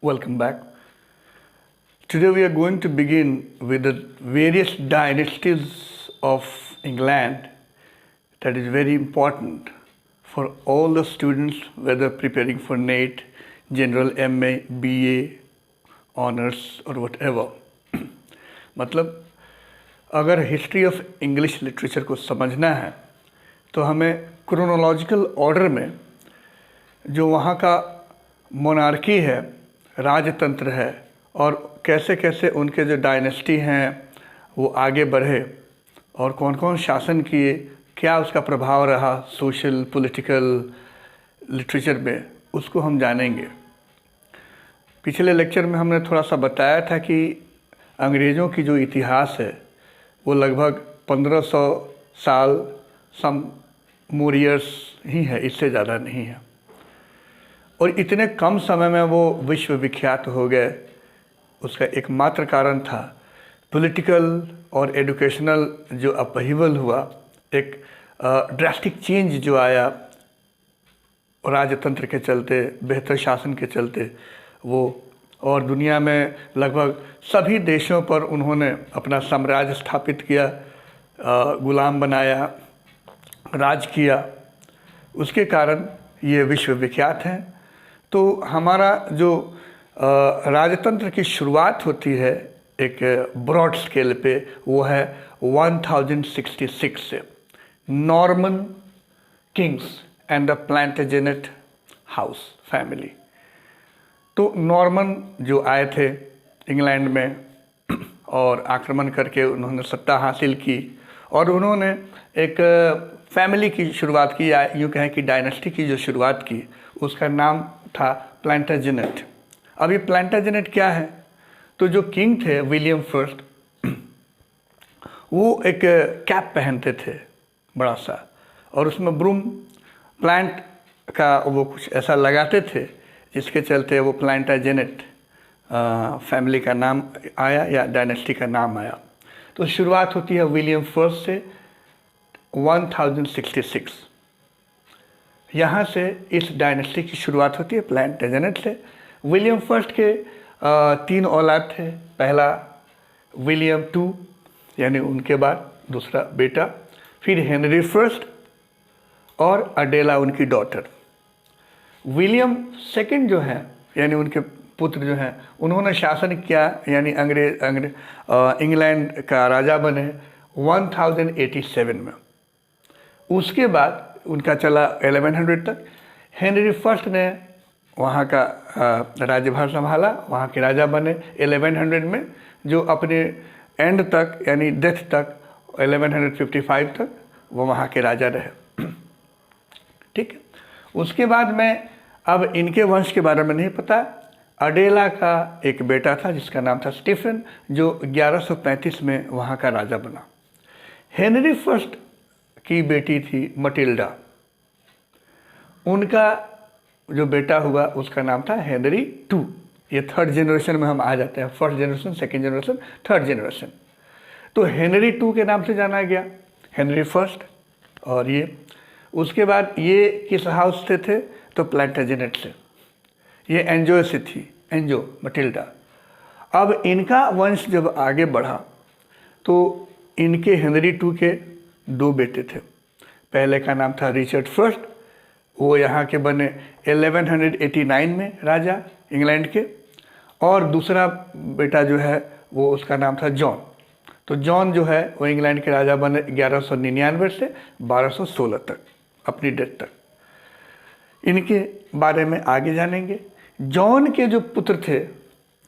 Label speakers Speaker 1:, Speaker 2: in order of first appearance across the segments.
Speaker 1: Welcome back. Today we are going to begin with the various dynasties of England that is very important for all the students, whether preparing for NET, General MA, BA, Honors or whatever. मतलब अगर history of English literature को समझना है तो हमें chronological order में जो वहाँ का मोनार्की है, राजतंत्र है और कैसे कैसे उनके जो डायनेस्टी हैं वो आगे बढ़े और कौन कौन शासन किए, क्या उसका प्रभाव रहा सोशल पॉलिटिकल लिटरेचर में, उसको हम जानेंगे। पिछले लेक्चर में हमने थोड़ा सा बताया था कि अंग्रेज़ों की जो इतिहास है वो लगभग 1500 साल सम मोर ईयर्स ही है, इससे ज़्यादा नहीं है। और इतने कम समय में वो विश्व विख्यात हो गए, उसका एकमात्र कारण था पॉलिटिकल और एजुकेशनल जो अपहीवल हुआ, एक ड्रास्टिक चेंज जो आया राजतंत्र के चलते, बेहतर शासन के चलते वो, और दुनिया में लगभग सभी देशों पर उन्होंने अपना साम्राज्य स्थापित किया, गुलाम बनाया, राज किया, उसके कारण ये विश्व विख्यात हैं। तो हमारा जो राजतंत्र की शुरुआत होती है एक ब्रॉड स्केल पे, वो है 1066 से, Norman kings and the Plantagenet house family. तो नॉर्मन जो आए थे इंग्लैंड में और आक्रमण करके उन्होंने सत्ता हासिल की और उन्होंने एक फैमिली की शुरुआत की, या यूँ कहें कि डायनेस्टी की जो शुरुआत की, उसका नाम था प्लांटेजेनेट। अब ये प्लांटेजेनेट क्या है? तो जो किंग थे विलियम फर्स्ट, वो एक कैप पहनते थे बड़ा सा, और उसमें ब्रूम प्लांट का वो कुछ ऐसा लगाते थे जिसके चलते वो प्लांटेजेनेट फैमिली का नाम आया या डायनेस्टी का नाम आया। तो शुरुआत होती है विलियम फर्स्ट से 1066, यहाँ से इस डायनेस्टी की शुरुआत होती है प्लांटेजेनेट से। विलियम फर्स्ट के 3 औलाद थे। पहला विलियम टू, यानी उनके बाद दूसरा बेटा, फिर हेनरी फर्स्ट और अडेला उनकी डॉटर। विलियम सेकंड जो हैं, यानी उनके पुत्र जो हैं, उन्होंने शासन किया, यानी इंग्लैंड का राजा बने 1087 में। उसके बाद उनका चला 1100 तक। हेनरी फर्स्ट ने वहाँ का राज्यभार संभाला, वहाँ के राजा बने 1100 में, जो अपने एंड तक यानी डेथ तक 1155 तक वो वहाँ के राजा रहे। ठीक है। उसके बाद में अब इनके वंश के बारे में नहीं पता। अडेला का एक बेटा था जिसका नाम था स्टीफन, जो 1135 में वहाँ का राजा बना। हेनरी फर्स्ट की बेटी थी मटिल्डा, उनका जो बेटा हुआ उसका नाम था हेनरी टू। ये थर्ड जनरेशन में हम आ जाते हैं, first generation, second generation, third generation. तो हेनरी टू के नाम से जाना गया, हेनरी फर्स्ट। और ये उसके बाद ये किस हाउस से थे? तो प्लांटेजेनेट से। ये एंजो से थी, एंजो मटिल्डा। अब इनका वंश जब आगे बढ़ा तो इनके हेनरी टू के 2 बेटे थे। पहले का नाम था रिचर्ड फर्स्ट, वो यहाँ के बने 1189 में राजा इंग्लैंड के, और दूसरा बेटा जो है वो उसका नाम था जॉन। तो जॉन जो है वो इंग्लैंड के राजा बने 1199 से 1216 तक, अपनी डेथ तक। इनके बारे में आगे जानेंगे। जॉन के जो पुत्र थे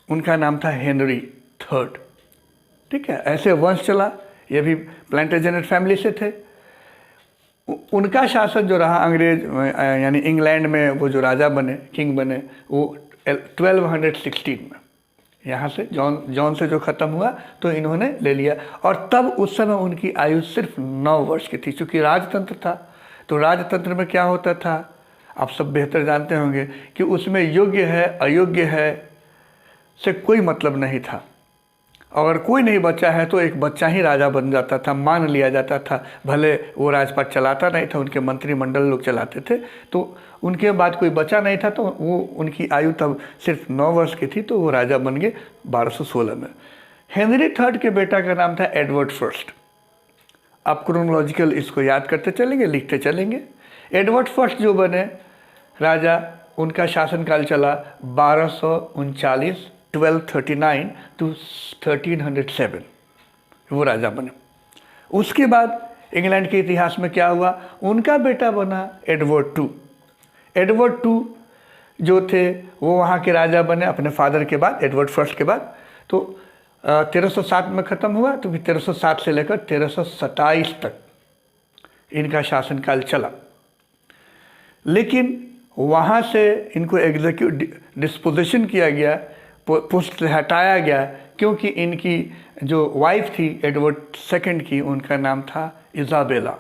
Speaker 1: उनका नाम था हेनरी थर्ड। ठीक है, ऐसे वंश चला। ये भी प्लांटेजेनेट फैमिली से थे। उनका शासन जो रहा अंग्रेज यानी इंग्लैंड में, वो जो राजा बने, किंग बने, वो 1216 में। यहाँ से जॉन से जो ख़त्म हुआ तो इन्होंने ले लिया। और तब उस समय उनकी आयु सिर्फ 9 वर्ष की थी। चूँकि राजतंत्र था, तो राजतंत्र में क्या होता था आप सब बेहतर जानते होंगे कि उसमें योग्य है अयोग्य है से कोई मतलब नहीं था। अगर कोई नहीं बचा है तो एक बच्चा ही राजा बन जाता था, मान लिया जाता था। भले वो राजपाट चलाता नहीं था, उनके मंत्रिमंडल लोग चलाते थे। तो उनके बाद कोई बचा नहीं था, तो वो उनकी आयु तब सिर्फ 9 वर्ष की थी, तो वो राजा बन गए 1216 में। हेनरी थर्ड के बेटा का नाम था एडवर्ड फर्स्ट। आप क्रोनोलॉजिकल इसको याद करते चलेंगे, लिखते चलेंगे। एडवर्ड फर्स्ट जो बने राजा, उनका शासनकाल चला 1239 1239 टू 1307, वो राजा बने। उसके बाद इंग्लैंड के इतिहास में क्या हुआ, उनका बेटा बना एडवर्ड टू। एडवर्ड टू जो थे वो वहाँ के राजा बने अपने फादर के बाद, एडवर्ड फर्स्ट के बाद। तो 1307 में ख़त्म हुआ, तो फिर 1307 से लेकर 1327 तक इनका शासनकाल चला। लेकिन वहाँ से इनको एग्जीक्यूटिव डिस्पोजिशन किया गया, पोस्ट से हटाया गया, क्योंकि इनकी जो वाइफ थी एडवर्ड सेकंड की, उनका नाम था इज़ाबेला,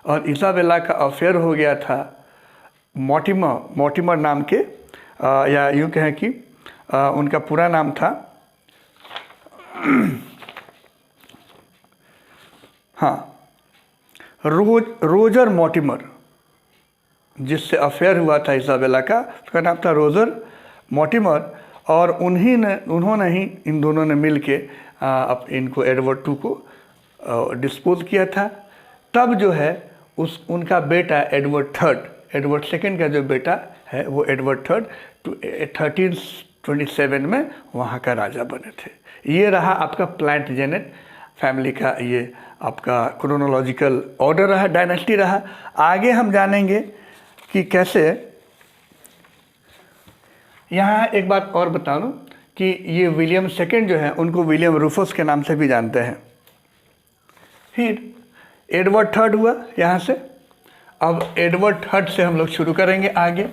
Speaker 1: और इज़ाबेला का अफेयर हो गया था मॉर्टिमर नाम के, या यूँ कहें कि उनका पूरा नाम था हाँ, रोजर मॉर्टिमर, जिससे अफेयर हुआ था इज़ाबेला का, उसका नाम था रोजर मॉर्टिमर। और उन्होंने ही इन दोनों ने मिल के अब इनको एडवर्ड टू को डिस्पोज किया था। तब जो है उनका बेटा एडवर्ड सेकंड का जो बेटा है वो एडवर्ड थर्ड 1327 में वहाँ का राजा बने थे। ये रहा आपका प्लांटेजेनेट फैमिली का, ये आपका क्रोनोलॉजिकल ऑर्डर रहा, डायनेस्टी रहा। आगे हम जानेंगे कि कैसे, यहाँ एक बात और बता दूँ कि ये विलियम सेकंड जो है उनको विलियम रूफस के नाम से भी जानते हैं। फिर एडवर्ड थर्ड हुआ यहाँ से। अब एडवर्ड थर्ड से हम लोग शुरू करेंगे आगे।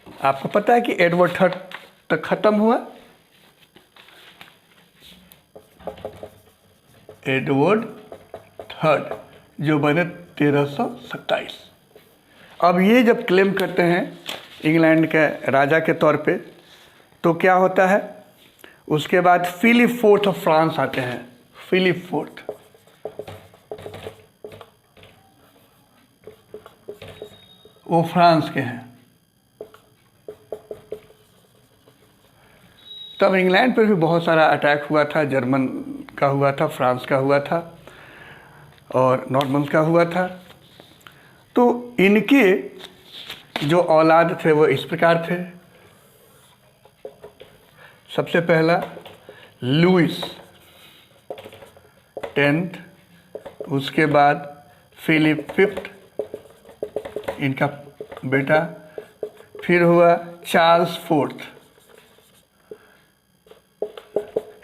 Speaker 1: आपको पता है कि एडवर्ड थर्ड तक खत्म हुआ। एडवर्ड थर्ड जो बने 1327। अब ये जब क्लेम करते हैं इंग्लैंड के राजा के तौर पे, तो क्या होता है, उसके बाद फिलिप फोर्थ ऑफ फ्रांस आते हैं। फिलिप फोर्थ, वो फ्रांस के हैं। तब इंग्लैंड पर भी बहुत सारा अटैक हुआ था, जर्मन का हुआ था, फ्रांस का हुआ था और नॉर्मन का हुआ था। तो इनके जो औलाद थे वो इस प्रकार थे। सबसे पहला लुइस 10th, उसके बाद फिलिप 5th इनका बेटा, फिर हुआ चार्ल्स 4th।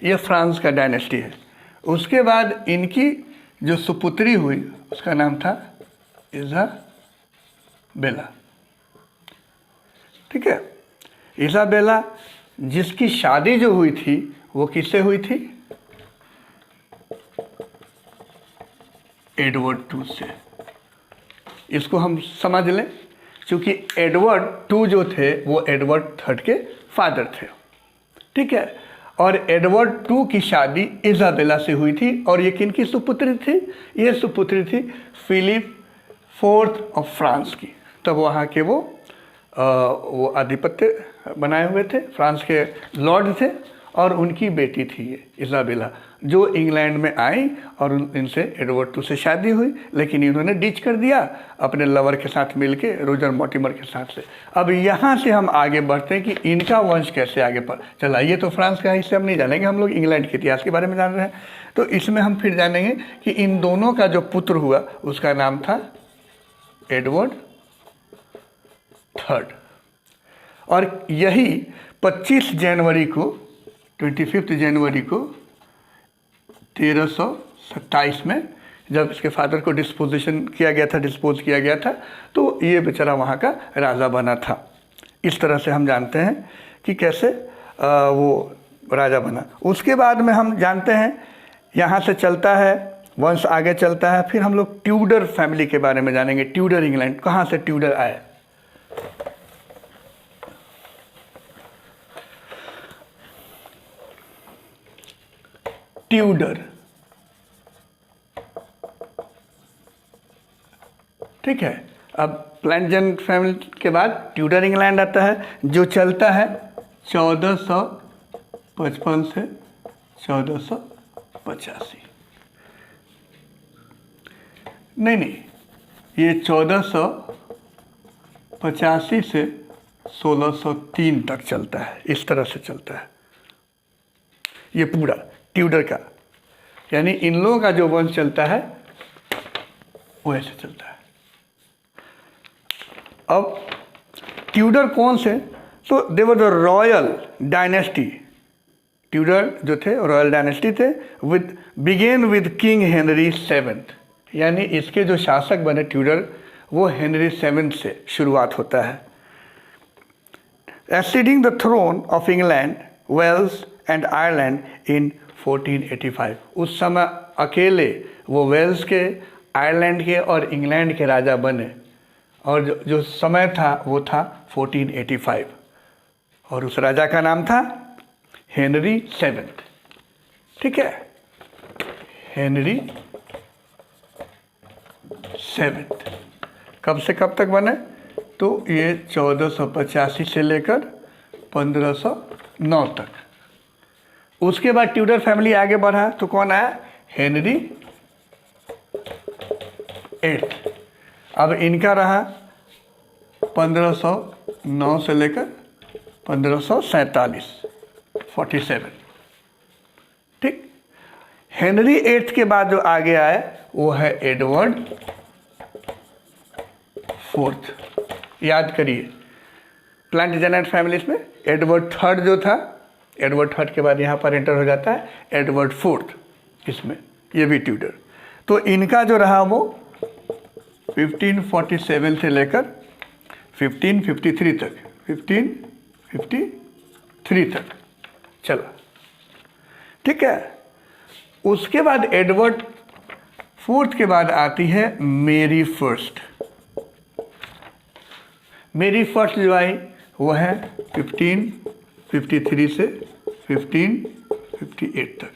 Speaker 1: ये फ्रांस का डायनेस्टी है। उसके बाद इनकी जो सुपुत्री हुई उसका नाम था इज़ाबेला। ठीक है, इज़ाबेला जिसकी शादी जो हुई थी वो किससे हुई थी, एडवर्ड टू से। इसको हम समझ लें, क्योंकि एडवर्ड टू जो थे वो एडवर्ड थर्ड के फादर थे। ठीक है, और एडवर्ड टू की शादी इज़ाबेला से हुई थी, और ये किन की सुपुत्री थी, ये सुपुत्री थी फिलिप 4th ऑफ फ्रांस की। तब वहाँ के वो आधिपत्य बनाए हुए थे, फ्रांस के लॉर्ड थे, और उनकी बेटी थी ये इज़ाबेला, जो इंग्लैंड में आई और इनसे एडवर्ड टू से शादी हुई, लेकिन इन्होंने डिच कर दिया अपने लवर के साथ मिलके, रोजर मॉर्टिमर के साथ से। अब यहाँ से हम आगे बढ़ते हैं कि इनका वंश कैसे आगे चला। ये तो फ्रांस का हिस्से हम नहीं जानेंगे, हम लोग इंग्लैंड के इतिहास के बारे में जान रहे हैं। तो इसमें हम फिर जानेंगे कि इन दोनों का जो पुत्र हुआ उसका नाम था एडवर्ड थर्ड। और यही 25 जनवरी को 25 जनवरी को 1327 में जब इसके फादर को डिस्पोज किया गया था, तो ये बेचारा वहाँ का राजा बना था। इस तरह से हम जानते हैं कि कैसे वो राजा बना। उसके बाद में हम जानते हैं, यहाँ से चलता है वंश आगे चलता है। फिर हम लोग ट्यूडर फैमिली के बारे में जानेंगे। ट्यूडर इंग्लैंड, कहाँ से ट्यूडर आए। ट्यूडर ठीक है। अब प्लांटजन फैमिली के बाद ट्यूडर इंग्लैंड आता है, जो चलता है 1455 से 1485। नहीं, ये 1485 से 1603 तक चलता है, इस तरह से चलता है ये पूरा ट्यूडर का। यानी इन लोगों का जो वंश चलता है वो ऐसे चलता है। अब ट्यूडर कौन से? तो they were the royal dynasty. Tudor जो थे रॉयल डायनेस्टी थे, with began with king Henry 7। यानी इसके जो शासक बने ट्यूडर, वो हेनरी 7 से शुरुआत होता है। Exceeding the throne of England, Wales and Ireland in 1485। उस समय अकेले वो वेल्स के, आयरलैंड के और इंग्लैंड के राजा बने, और जो समय था वो था 1485, और उस राजा का नाम था हेनरी 7। ठीक है, हेनरी 7 कब से कब तक बने? तो ये 1485 से लेकर 1509 तक। उसके बाद ट्यूडर फैमिली आगे बढ़ा तो कौन आया? हेनरी 8। अब इनका रहा 1509 से लेकर 1547, 47। ठीक। हेनरी 8 के बाद जो आगे आए वो है एडवर्ड 4। याद करिए, प्लांटजेनेट फैमिलीज में एडवर्ड 3 जो था, एडवर्ड 3 के बाद यहाँ पर एंटर हो जाता है एडवर्ड 4 इसमें, ये भी ट्यूडर। तो इनका जो रहा वो 1547 से लेकर 1553 तक, 1553 तक चला। ठीक है। उसके बाद एडवर्ड 4 के बाद आती है मेरी फर्स्ट। मेरी फर्स्ट जो आई वो है 1553 से 1558 तक।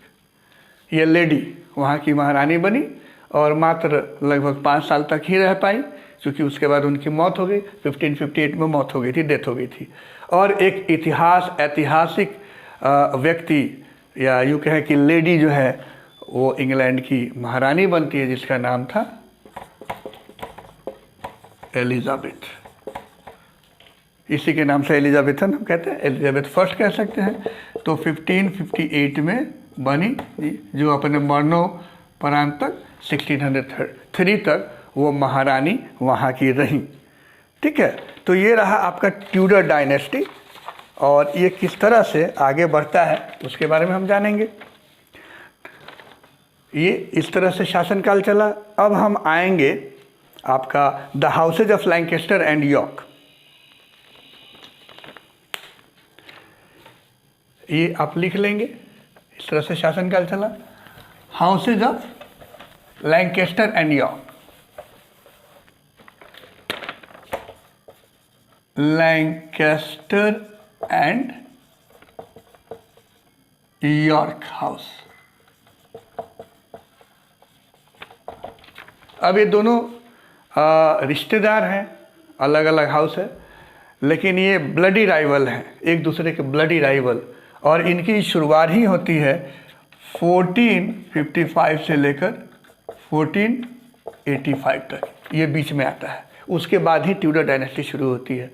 Speaker 1: ये लेडी वहाँ की महारानी बनी और मात्र लगभग 5 साल तक ही रह पाई, क्योंकि उसके बाद उनकी मौत हो गई। 1558 में मौत हो गई थी, डेथ हो गई थी। और एक ऐतिहासिक व्यक्ति, या यूँ कहें कि लेडी जो है, वो इंग्लैंड की महारानी बनती है, जिसका नाम था एलिजाबेथ। इसी के नाम से एलिजाबेथन हम कहते हैं, एलिजाबेथ फर्स्ट कह सकते हैं। तो 1558 में बनी, जो अपने मरणोपरांत तक 1603 तक वो महारानी वहाँ की रही। ठीक है। तो ये रहा आपका ट्यूडर डायनेस्टी, और ये किस तरह से आगे बढ़ता है उसके बारे में हम जानेंगे। ये इस तरह से शासनकाल चला। अब हम आएंगे आपका the houses of Lancaster and York. ये आप लिख लेंगे, इस तरह से शासनकाल चला। Houses of Lancaster and York, Lancaster and York house. अब ये दोनों रिश्तेदार हैं, अलग अलग हाउस है, लेकिन ये ब्लडी राइवल हैं, एक दूसरे के ब्लडी राइवल। और इनकी शुरुआत ही होती है 1455 से लेकर 1485 तक, ये बीच में आता है। उसके बाद ही ट्यूडर डायनेस्टी शुरू होती है।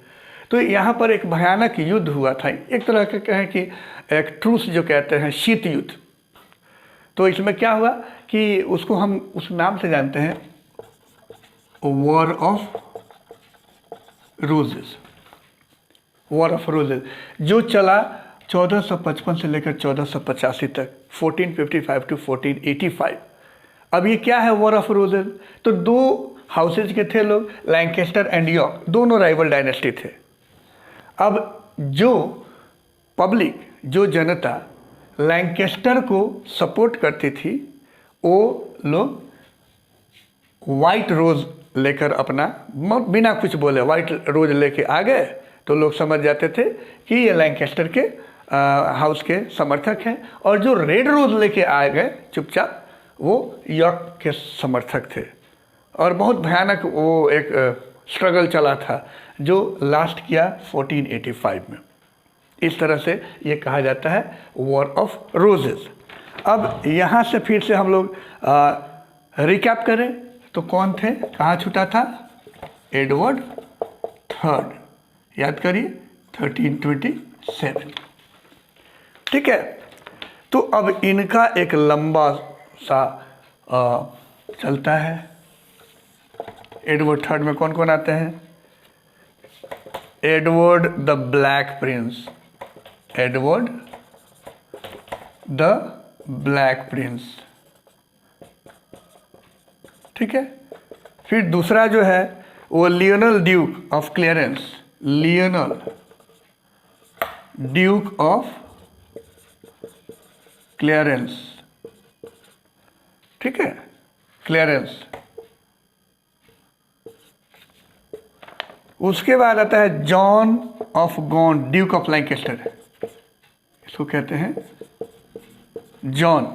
Speaker 1: तो यहाँ पर एक भयानक युद्ध हुआ था, एक तरह का कहें कि एक ट्रूस जो कहते हैं, शीत युद्ध। तो इसमें क्या हुआ कि उसको हम उस नाम से जानते हैं, war of roses. War of roses जो चला 1455 से लेकर 1485 तक, 1455 टू 1485। अब ये क्या है वॉर ऑफ रोजेस? तो दो हाउसेज के थे लोग, लैंकेस्टर एंड यॉर्क, दोनों राइवल डायनेस्टी थे। अब जो पब्लिक, जो जनता लैंकेस्टर को सपोर्ट करती थी, वो लोग वाइट रोज लेकर अपना, बिना कुछ बोले वाइट रोज लेके आ गए, तो लोग समझ जाते थे कि ये लैंकेस्टर के हाउस के समर्थक हैं। और जो रेड रोज लेके आ गए चुपचाप, वो यॉर्क के समर्थक थे। और बहुत भयानक वो एक स्ट्रगल चला था जो लास्ट किया 1485 में। इस तरह से ये कहा जाता है वॉर ऑफ रोजेस। अब यहाँ से फिर से हम लोग रिकैप करें तो कौन थे, कहाँ छूटा था, एडवर्ड थर्ड, याद करिए 1327। ठीक है, तो अब इनका एक लंबा सा चलता है। एडवर्ड थर्ड में कौन कौन आते हैं, Edward the black Prince, Edward the black Prince. ठीक है, फिर दूसरा जो है वो Lionel Duke of clearance, Lionel Duke of clearance. ठीक है, क्लियरेंस। उसके बाद आता है John of Gond, Duke of Lancaster, इसको कहते हैं John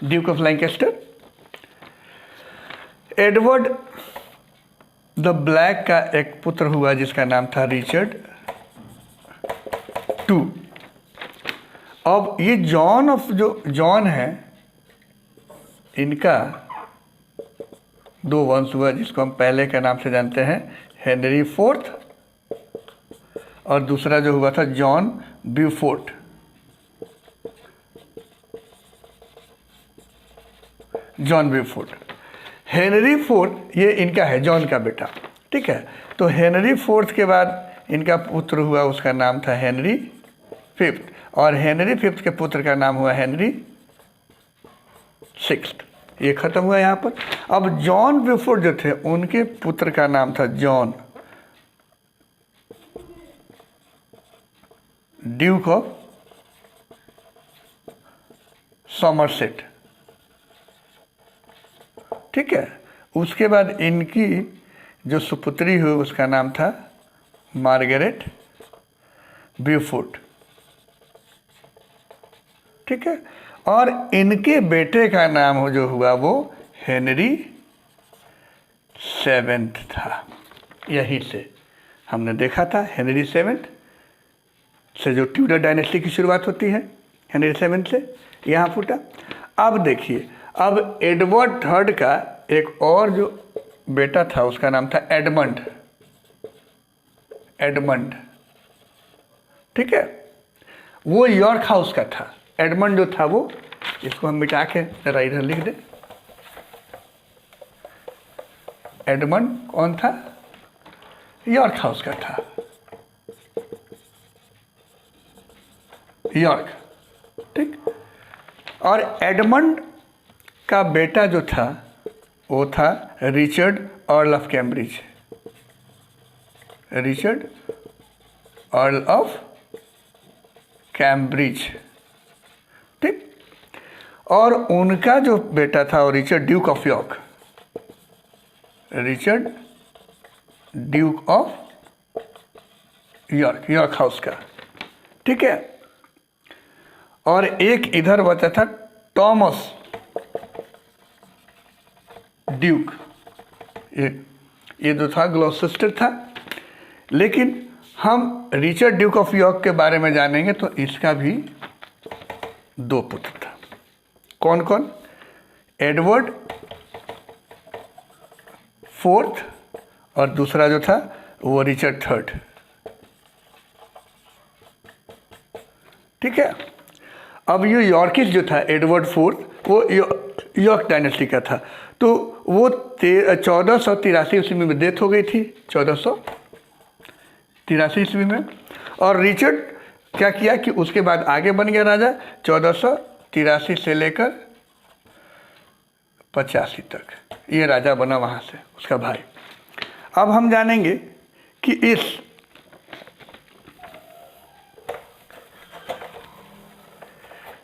Speaker 1: Duke of Lancaster. Edward the black का एक पुत्र हुआ जिसका नाम था रिचर्ड टू। अब ये जॉन ऑफ जो जॉन है, इनका दो वंश हुआ जिसको हम पहले के नाम से जानते हैं हेनरी फोर्थ, और दूसरा जो हुआ था John Beaufort. John Beaufort, Henry fourth ये इनका है, जॉन का बेटा। ठीक है, तो हेनरी फोर्थ के बाद इनका पुत्र हुआ, उसका नाम था हेनरी फिफ्थ, और हेनरी फिफ्थ के पुत्र का नाम हुआ हेनरी सिक्स्थ। ये खत्म हुआ यहाँ पर। अब जॉन ब्यूफोर्ट जो थे उनके पुत्र का नाम था जॉन ड्यूक ऑफ सॉमरसेट। ठीक है, उसके बाद इनकी जो सुपुत्री हुई उसका नाम था मार्गरेट ब्यूफोर्ट। ठीक है, और इनके बेटे का नाम जो हुआ वो हेनरी सेवेंथ था। यहीं से हमने देखा था हेनरी सेवेंथ से जो ट्यूडर डायनेस्टी की शुरुआत होती है, हेनरी सेवेंथ से यहाँ फूटा। अब देखिए, अब एडवर्ड थर्ड का एक और जो बेटा था उसका नाम था एडमंड, एडमंड। ठीक है, वो यॉर्क हाउस का था। एडमंड जो था वो, इसको हम मिटा के जरा इधर लिख दें, एडमंड कौन था, यॉर्क हाउस का था, यॉर्क। ठीक, और एडमंड का बेटा जो था वो था Richard earl of Cambridge, Richard earl of Cambridge. ठीक, और उनका जो बेटा था वो Richard Duke of York, Richard Duke of York, York house का। ठीक है, और एक इधर बचा था टॉमस ड्यूक, ये जो था ग्लॉसेस्टर था। लेकिन हम रिचर्ड ड्यूक ऑफ यॉर्क के बारे में जानेंगे तो इसका भी दो पुत्र था। कौन कौन, एडवर्ड फोर्थ और दूसरा जो था वो रिचर्ड थर्ड। ठीक है, अब ये यॉर्किश जो था एडवर्ड फोर्थ वो यॉर्क डायनेस्टी का था, तो वो 1483 ईस्वी में डेथ हो गई थी, 1483 ईस्वी में। और रिचर्ड क्या किया कि उसके बाद आगे बन गया राजा 1483 से लेकर 85 तक, ये राजा बना वहाँ से, उसका भाई। अब हम जानेंगे कि इस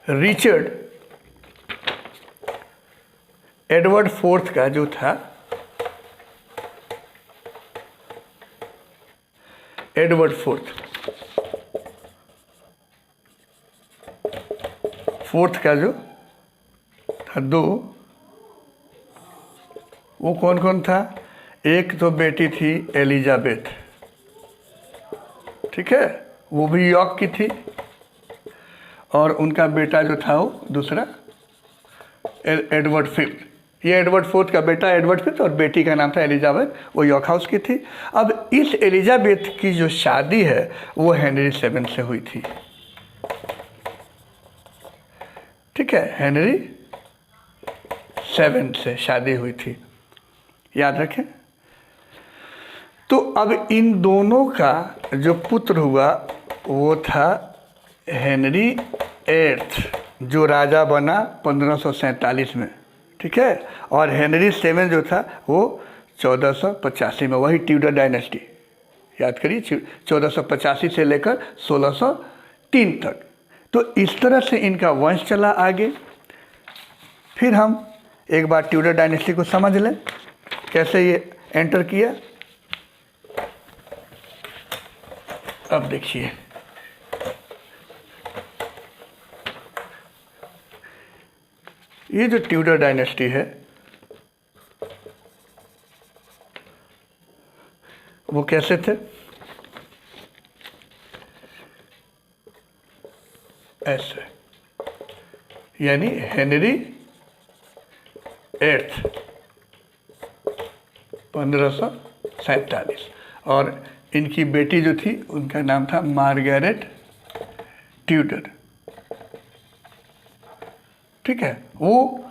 Speaker 1: रिचर्ड एडवर्ड फोर्थ का जो था, एडवर्ड फोर्थ का जो था दो, वो कौन कौन था? एक तो बेटी थी एलिजाबेथ, ठीक है, वो भी यॉर्क की थी, और उनका बेटा जो था वो दूसरा एडवर्ड फिफ्थ। ये एडवर्ड फोर्थ का बेटा एडवर्ड फिफ्थ और बेटी का नाम था एलिजाबेथ, वो यॉर्क हाउस की थी। अब इस एलिजाबेथ की जो शादी है वो हेनरी सेवन से हुई थी, ठीक है, हेनरी सेवन से शादी हुई थी, याद रखें। तो अब इन दोनों का जो पुत्र हुआ वो था हेनरी एट्थ, जो राजा बना 1547 में, ठीक है, और हेनरी सेवन जो था वो 1485 में, वही ट्यूडर डायनेस्टी, याद करिए 1485 से लेकर 1603 तक। तो इस तरह से इनका वंश चला आगे। फिर हम एक बार ट्यूडर डायनेस्टी को समझ लें, कैसे ये एंटर किया। अब देखिए, ये जो ट्यूडर डायनेस्टी है वो कैसे थे? ऐसे, यानी हेनरी एट्थ 1547, और इनकी बेटी जो थी उनका नाम था मार्गरेट ट्यूडर, ठीक है। वो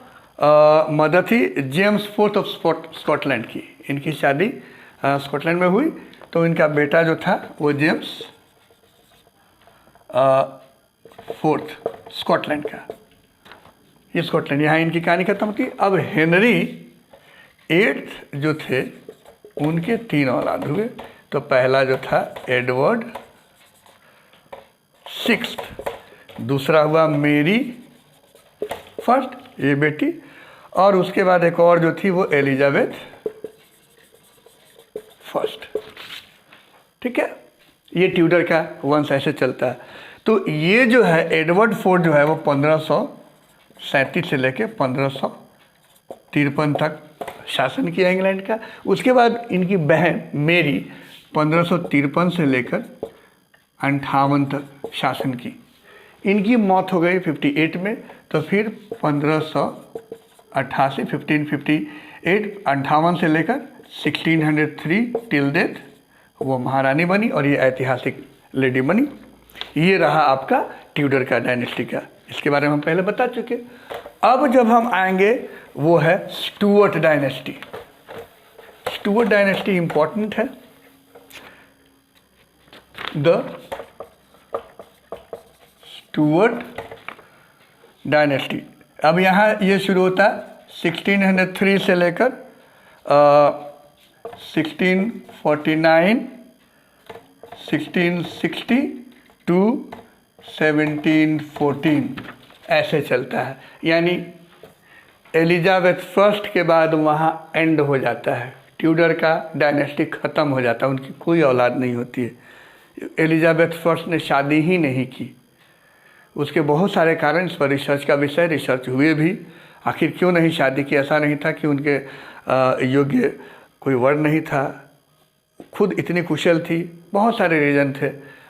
Speaker 1: मदर थी जेम्स फोर्थ ऑफ स्कॉटलैंड की। इनकी शादी स्कॉटलैंड में हुई, तो इनका बेटा जो था वो जेम्स फोर्थ स्कॉटलैंड का, ये स्कॉटलैंड, यहाँ इनकी कहानी खत्म होती। अब हेनरी एट्थ जो थे उनके 3 औलाद हुए। तो पहला जो था एडवर्ड सिक्स्थ, दूसरा हुआ मेरी फर्स्ट, ये बेटी, और उसके बाद एक और जो थी वो एलिजाबेथ फर्स्ट, ठीक है। ये ट्यूडर का वंश ऐसे चलता है। तो ये जो है एडवर्ड फोर्थ जो है वो 1537 से लेके 1553 तक शासन किया इंग्लैंड का। उसके बाद इनकी बहन मेरी 1553 से लेकर 58 तक शासन की। इनकी मौत हो गई 58 में। तो फिर 1588 1558 58 से लेकर 1603 टिल डेथ वो महारानी बनी, और ये ऐतिहासिक लेडी बनी। ये रहा आपका ट्यूडर का डायनेस्टी का, इसके बारे में हम पहले बता चुके। अब जब हम आएंगे वो है Stuart dynasty. Stuart dynasty important है। द स्टुअर्ट डायनेस्टी, अब यहाँ ये शुरू होता है 1603 से लेकर 1649 1660 टू 1714 ऐसे चलता है। यानी एलिजाबेथ फर्स्ट के बाद वहाँ एंड हो जाता है, ट्यूडर का डायनेस्टी ख़त्म हो जाता है, उनकी कोई औलाद नहीं होती है। एलिजाबेथ फर्स्ट ने शादी ही नहीं की। उसके बहुत सारे कारण, इस पर रिसर्च का विषय, रिसर्च हुए भी, आखिर क्यों नहीं शादी की। ऐसा नहीं था कि उनके योग्य कोई वर नहीं था, खुद इतनी कुशल थी, बहुत सारे रीज़न थे।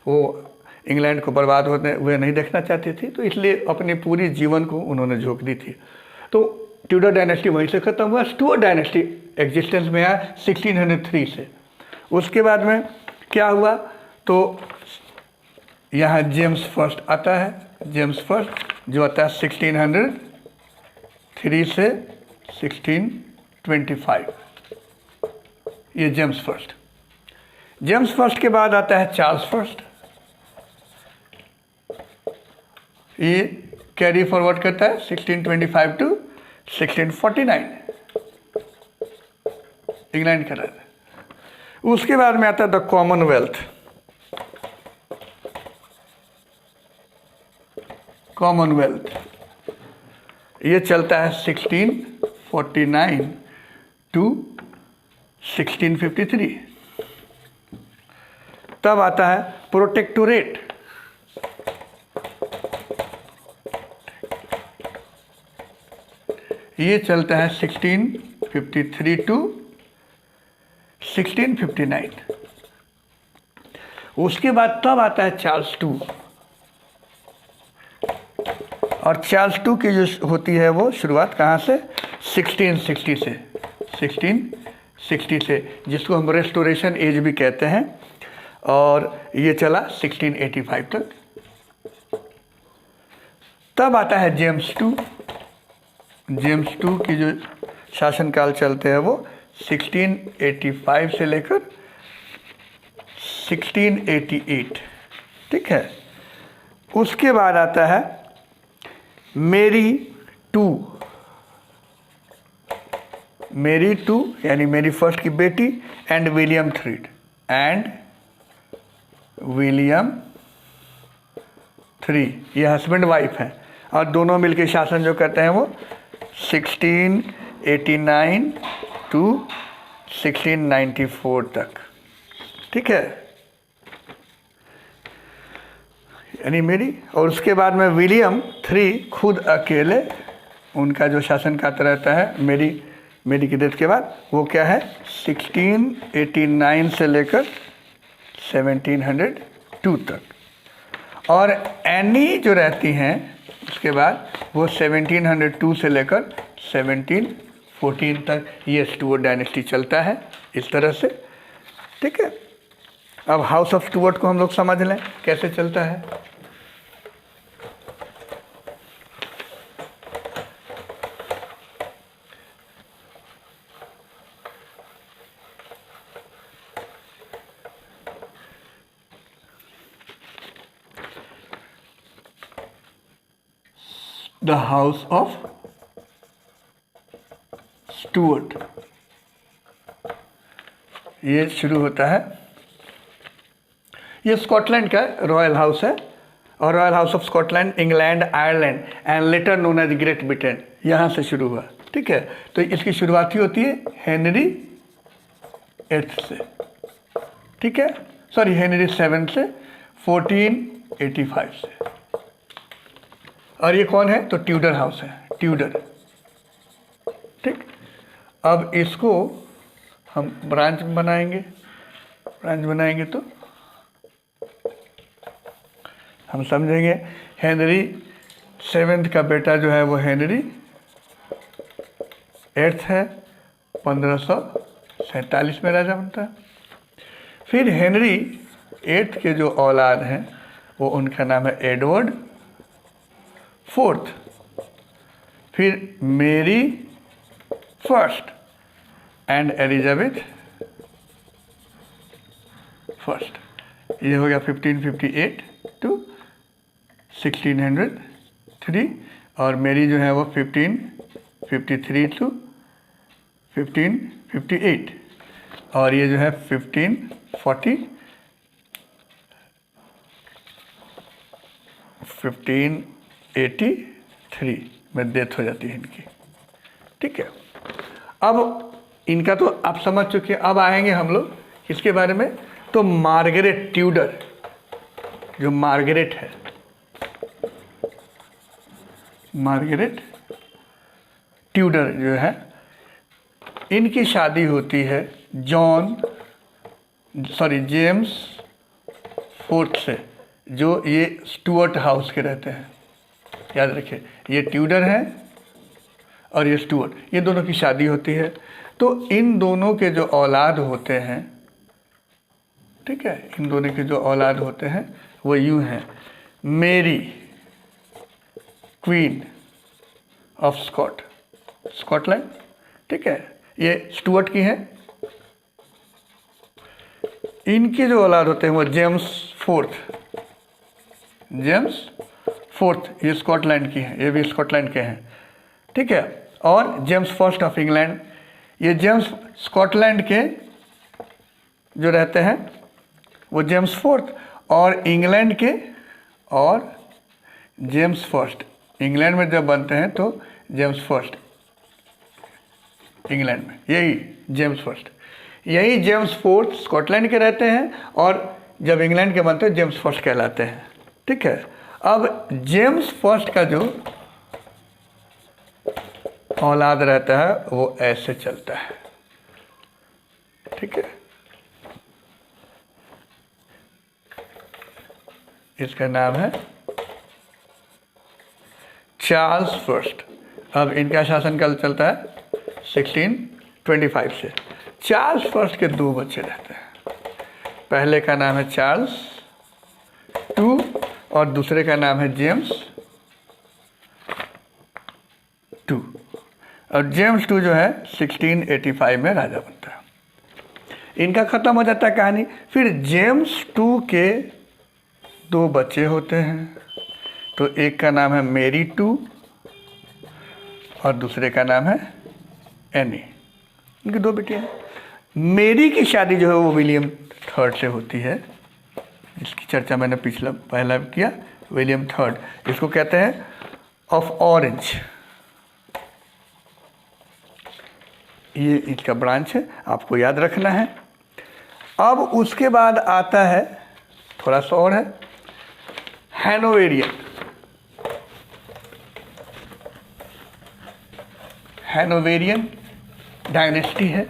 Speaker 1: वो इंग्लैंड को बर्बाद होते हुए नहीं देखना चाहती थी, तो इसलिए अपने पूरी जीवन को उन्होंने झोंक दी थी। तो ट्यूडर डायनेस्टी वहीं से ख़त्म हुआ। स्टुअर्ट डायनेस्टी एग्जिस्टेंस में आया 1603 से। उसके बाद में क्या हुआ, तो यहाँ जेम्स फर्स्ट आता है। जेम्स फर्स्ट जो आता है 1603 से 1625, ये जेम्स फर्स्ट। जेम्स फर्स्ट के बाद आता है चार्ल्स फर्स्ट। ये कैरी फॉरवर्ड करता है 1625 टू 1649, इंग्लैंड का राजा। उसके बाद में आता है द कॉमनवेल्थ। कॉमनवेल्थ ये चलता है 1649 टू 1653। तब आता है प्रोटेक्टोरेट। ये चलता है 53 to 1659। उसके बाद तब आता है चार्ल्स टू, और चार्ल्स टू की जो होती है वो शुरुआत कहाँ से, 1660 से, 1660 से, जिसको हम रेस्टोरेशन एज भी कहते हैं, और ये चला 1685 तक। तब आता है जेम्स टू। जेम्स टू की जो शासनकाल चलते हैं वो 1685 से लेकर 1688, ठीक है। उसके बाद आता है मेरी टू। मेरी टू यानी मेरी फर्स्ट की बेटी, and William three, and William three, ये हस्बैंड वाइफ है, और दोनों मिलके शासन जो करते हैं वो 1689 टू 1694 तक, ठीक है, यानी मेरी। और उसके बाद में विलियम थ्री खुद अकेले, उनका जो शासन काल रहता है मेरी की डेथ के बाद, वो क्या है 1689 से लेकर 1702 तक। और एनी जो रहती हैं उसके बाद वो 1702 से लेकर 1714 तक ये स्टुअर्ट डायनेस्टी चलता है इस तरह से, ठीक है। अब हाउस ऑफ स्टुअर्ट को हम लोग समझ लें कैसे चलता है। द हाउस ऑफ स्टुअर्ट, ये शुरू होता है, ये स्कॉटलैंड का रॉयल हाउस है, और royal house of Scotland, England, Ireland and later known as Great Britain, यहाँ से शुरू हुआ, ठीक है। तो इसकी शुरुआत ही होती है हेनरी 8 से, ठीक है, सॉरी हेनरी 7 से 1485 से। और ये कौन है, तो ट्यूडर हाउस है, ट्यूडर, ठीक। अब इसको हम ब्रांच बनाएंगे तो हम समझेंगे हेनरी 7 का बेटा जो है वो हेनरी 8 है, 1547 में राजा बनता है। फिर हेनरी 8 के जो औलाद हैं वो उनका नाम है एडवर्ड 4th, फिर मेरी फर्स्ट एंड एलिजाबेथ फर्स्ट, ये हो गया 1558 टू 1603, और मेरी जो है वो 1553 टू 1558, और ये जो है 1583 में डेथ हो जाती है इनकी, ठीक है। अब इनका तो आप समझ चुके हैं, अब आएंगे हम लोग इसके बारे में। तो मार्गरेट ट्यूडर, जो मार्गरेट है, मार्गरेट ट्यूडर जो है, इनकी शादी होती है जेम्स 4th से, जो ये स्टुअर्ट हाउस के रहते हैं, याद रखिए, ये ट्यूडर हैं और ये स्टुअर्ट, ये दोनों की शादी होती है। तो इन दोनों के जो औलाद होते हैं, ठीक है, इन दोनों के जो औलाद होते हैं वो यूं हैं, मेरी क्वीन ऑफ स्कॉटलैंड, ठीक है, ये स्टुअर्ट की हैं। इनके जो औलाद होते हैं वो जेम्स 4th, ये स्कॉटलैंड की हैं, ये भी स्कॉटलैंड के हैं, ठीक है। और जेम्स 1st ऑफ इंग्लैंड, ये जेम्स स्कॉटलैंड के जो रहते हैं वो जेम्स 4th, और इंग्लैंड के, और जेम्स 1st इंग्लैंड में जब बनते हैं तो जेम्स 1st इंग्लैंड में, यही जेम्स 1st, यही जेम्स 4th स्कॉटलैंड के रहते हैं, और जब इंग्लैंड के बनते हैं जेम्स 1st कहलाते हैं, ठीक है। अब जेम्स 1st का जो औलाद रहता है वो ऐसे चलता है, ठीक है। इसका नाम है चार्ल्स फर्स्ट। अब इनका शासनकाल चलता है 1625 से। चार्ल्स फर्स्ट के दो बच्चे रहते हैं, पहले का नाम है चार्ल्स टू और दूसरे का नाम है जेम्स टू। और जेम्स टू जो है 1685 में राजा बनता है। इनका खत्म हो जाता है कहानी। फिर जेम्स टू के दो बच्चे होते हैं, तो एक का नाम है मेरी टू और दूसरे का नाम है एनी। इनकी दो बेटियां हैं। मेरी की शादी जो है वो विलियम थर्ड से होती है, इसकी चर्चा मैंने पहला किया। विलियम थर्ड, इसको कहते हैं ऑफ ऑरेंज, ये इसका ब्रांच है, आपको याद रखना है। अब उसके बाद आता है, थोड़ा सा और है, हैनोवेरियन। हैनोवेरियन डायनेस्टी है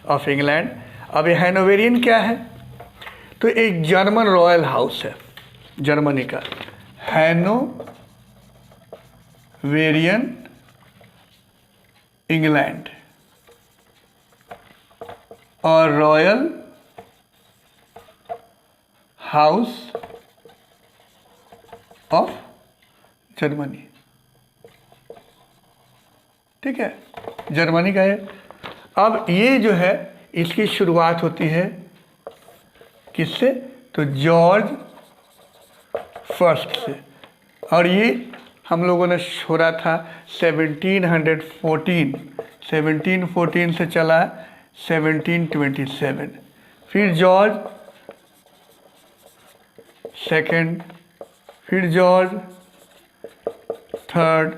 Speaker 1: ऑफ इंग्लैंड। अब ये हैनोवेरियन क्या है? तो एक जर्मन रॉयल हाउस है जर्मनी का, हैनोवेरियन इंग्लैंड, और रॉयल हाउस ऑफ जर्मनी, ठीक है, जर्मनी का है। अब ये जो है इसकी शुरुआत होती है किससे? तो जॉर्ज फर्स्ट से, और ये हम लोगों ने छोड़ा था 1714 से चला 1727। फिर जॉर्ज सेकंड, फिर जॉर्ज थर्ड,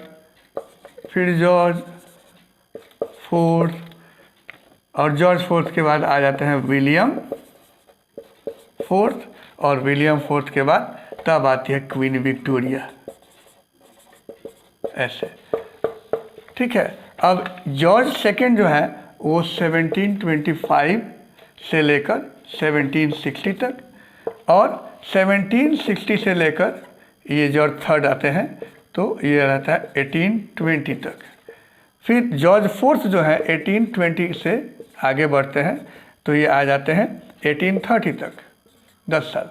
Speaker 1: फिर जॉर्ज फोर्थ, और जॉर्ज फोर्थ के बाद आ जाते हैं विलियम फोर्थ, और विलियम फोर्थ के बाद तब आती है क्वीन विक्टोरिया, ऐसे, ठीक है। अब जॉर्ज सेकंड जो है वो 1725 से लेकर 1760 तक, और 1760 से लेकर ये जॉर्ज थर्ड आते हैं, तो ये रहता है 1820 तक। फिर जॉर्ज फोर्थ जो है 1820 से आगे बढ़ते हैं, तो ये आ जाते हैं 1830 तक, 10 साल।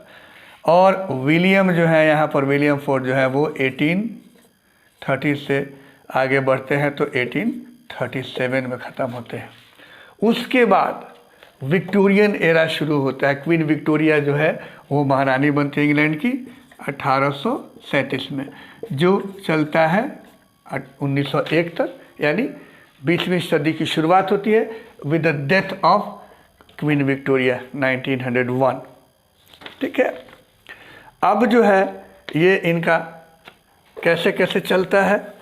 Speaker 1: और विलियम जो है यहाँ पर, विलियम फोर्थ जो है वो 1830 से आगे बढ़ते हैं, तो 1837 में ख़त्म होते हैं। उसके बाद विक्टोरियन एरा शुरू होता है। क्वीन विक्टोरिया जो है वो महारानी बनती है इंग्लैंड की 1837 में, जो चलता है 1901 तक, यानी 20वीं सदी की शुरुआत होती है with the death of queen Victoria 1901, ठीक है। अब जो है ये इनका कैसे कैसे चलता है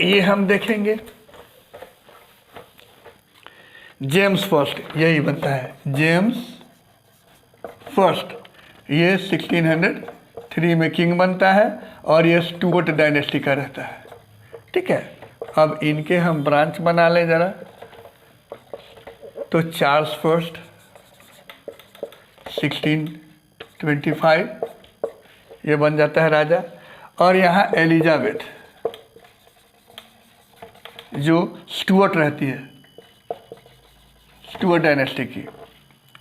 Speaker 1: ये हम देखेंगे। जेम्स फर्स्ट यही बनता है, जेम्स फर्स्ट, ये 1603 में किंग बनता है, और ये स्टुअर्ट डायनेस्टी का रहता है, ठीक है। अब इनके हम ब्रांच बना लें ज़रा, तो चार्ल्स फर्स्ट 1625 ये बन जाता है राजा, और यहाँ एलिजाबेथ जो स्टुअर्ट रहती है, स्टुअर्ट डायनेस्टी की,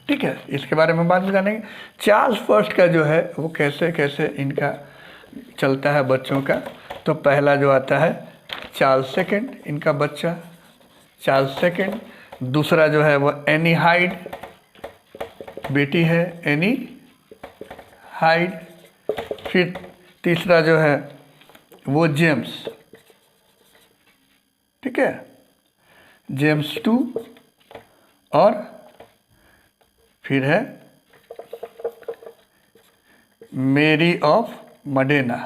Speaker 1: ठीक है। इसके बारे में बाद में जानेंगे। चार्ल्स फर्स्ट का जो है वो कैसे कैसे इनका चलता है बच्चों का। तो पहला जो आता है चार्ल्स सेकंड, इनका बच्चा चार्ल्स सेकंड। दूसरा जो है वो एनी हाइड, बेटी है एनी हाइड। फिर तीसरा जो है वो जेम्स, ठीक है, जेम्स टू। और फिर है मेरी ऑफ मडेना,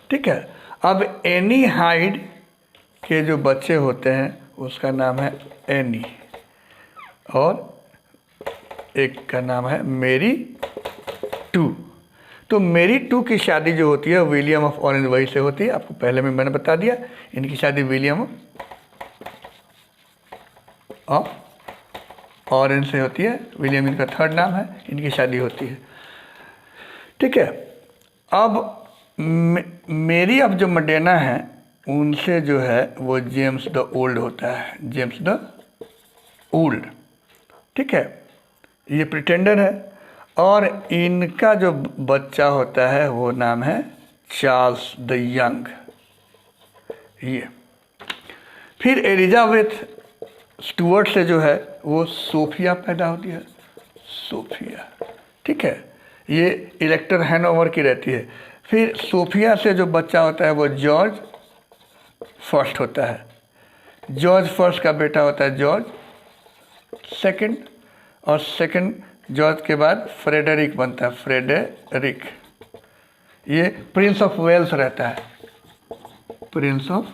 Speaker 1: ठीक है। अब एनी हाइड के जो बच्चे होते हैं उसका नाम है एनी, और एक का नाम है मेरी टू। तो मेरी टू की शादी जो होती है विलियम ऑफ ऑरेंज वही से होती है, आपको पहले में मैंने बता दिया। इनकी शादी विलियम ऑफ ऑरेंज से होती है, विलियम इनका थर्ड नाम है, इनकी शादी होती है। ठीक है, अब मेरी अब जो मडेना है उनसे जो है वो जेम्स द ओल्ड होता है, जेम्स द ओल्ड। ठीक है, ये प्रिटेंडर है और इनका जो बच्चा होता है वो नाम है चार्ल्स द यंग। ये फिर एलिजाबेथ स्टुअर्ट से जो है वो सोफिया पैदा होती है, सोफिया। ठीक है, ये इलेक्टर हैनोवर की रहती है। फिर सोफिया से जो बच्चा होता है वो जॉर्ज फर्स्ट होता है। जॉर्ज फर्स्ट का बेटा होता है जॉर्ज सेकंड, और सेकंड जॉर्ज के बाद फ्रेडरिक बनता है, फ्रेडरिक। ये प्रिंस ऑफ वेल्स रहता है, प्रिंस ऑफ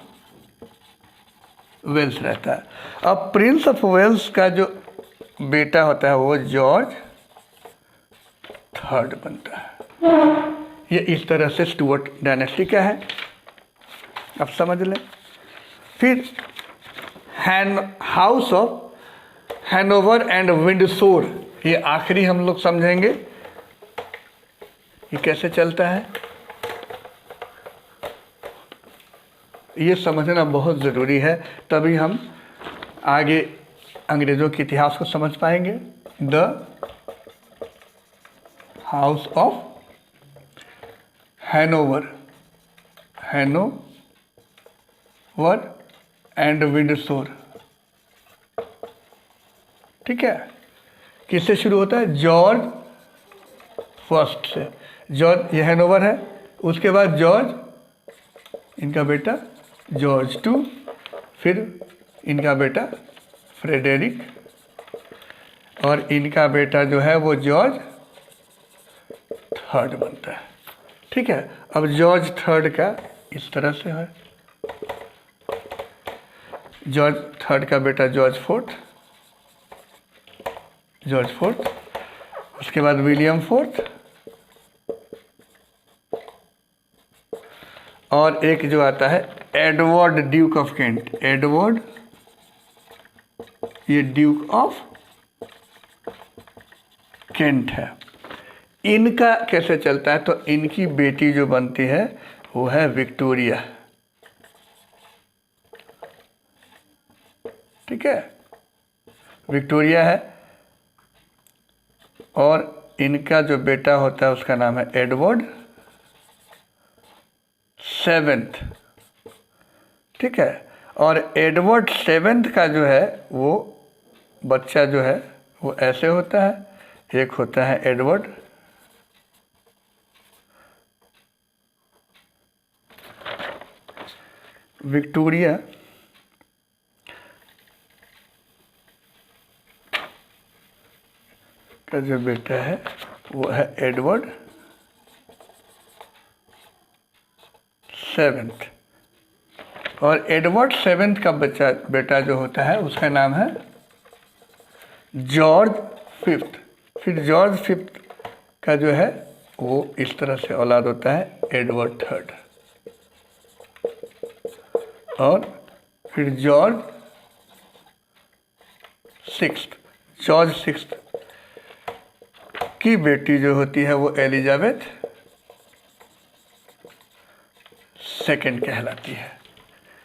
Speaker 1: वेल्स रहता है। अब प्रिंस ऑफ वेल्स का जो बेटा होता है वो जॉर्ज थर्ड बनता है। ये इस तरह से स्टुअर्ट डायनेस्टी का है, अब समझ लें। फिर house of Hanover and Windsor, ये आखिरी हम लोग समझेंगे ये कैसे चलता है। ये समझना बहुत ज़रूरी है, तभी हम आगे अंग्रेज़ों के इतिहास को समझ पाएंगे। The house of Hanover, Hanover and Windsor. ठीक है, किससे शुरू होता है? जॉर्ज फर्स्ट से। जॉर्ज, ये हैनोवर है, उसके बाद जॉर्ज, इनका बेटा जॉर्ज टू, फिर इनका बेटा फ्रेडरिक, और इनका बेटा जो है वो जॉर्ज थर्ड बनता है। ठीक है, अब जॉर्ज थर्ड का इस तरह से है, जॉर्ज थर्ड का बेटा जॉर्ज फोर्थ, जॉर्ज फोर्थ, उसके बाद विलियम फोर्थ, और एक जो आता है Edward Duke of Kent, Edward, ये ड्यूक ऑफ केंट है। इनका कैसे चलता है? तो इनकी बेटी जो बनती है वो है विक्टोरिया। ठीक है, विक्टोरिया है, और इनका जो बेटा होता है उसका नाम है एडवर्ड सेवेंथ। ठीक है, और एडवर्ड सेवेंथ का जो है वो बच्चा जो है वो ऐसे होता है, एक होता है एडवर्ड, विक्टोरिया का जो बेटा है वो है एडवर्ड सेवेंथ, और एडवर्ड सेवेंथ का बेटा जो होता है उसका नाम है जॉर्ज फिफ्थ। फिर जॉर्ज फिफ्थ का जो है वो इस तरह से औलाद होता है एडवर्ड थर्ड, और फिर जॉर्ज सिक्स्थ, जॉर्ज सिक्स्थ की बेटी जो होती है वो एलिजाबेथ सेकंड कहलाती है।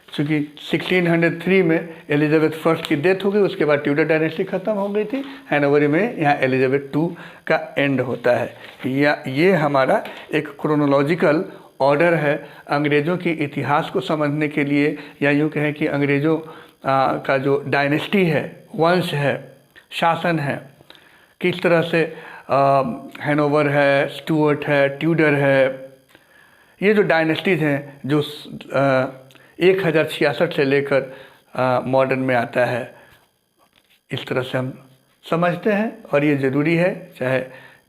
Speaker 1: क्योंकि 1603 में एलिजाबेथ फर्स्ट की डेथ हो गई, उसके बाद ट्यूडर डायनेस्टी ख़त्म हो गई थी। हैनोवर में यहाँ एलिजाबेथ टू का एंड होता है। या ये हमारा एक क्रोनोलॉजिकल ऑर्डर है अंग्रेज़ों के इतिहास को समझने के लिए, या यूँ कहें कि अंग्रेज़ों का जो डायनेस्टी है, वंश है, शासन है, किस तरह से हैनोवर है, स्टुअर्ट है, ट्यूडर है, ये जो डायनेस्टीज़ हैं जो 1066 से लेकर मॉडर्न में आता है, इस तरह से हम समझते हैं। और ये ज़रूरी है, चाहे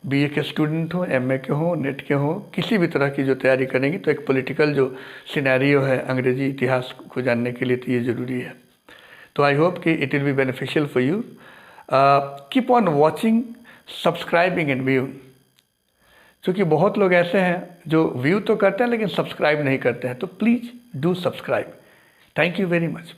Speaker 1: बीए के स्टूडेंट हो, एमए के हो, नेट के हो, किसी भी तरह की जो तैयारी करेंगे तो एक पॉलिटिकल जो सिनेरियो है अंग्रेज़ी इतिहास को जानने के लिए, तो ये ज़रूरी है। तो आई होप कि it will be beneficial for you. Keep on watching, subscribing and viewing. क्योंकि बहुत लोग ऐसे हैं जो व्यू तो करते हैं लेकिन सब्सक्राइब नहीं करते हैं, तो please do subscribe. Thank you very much.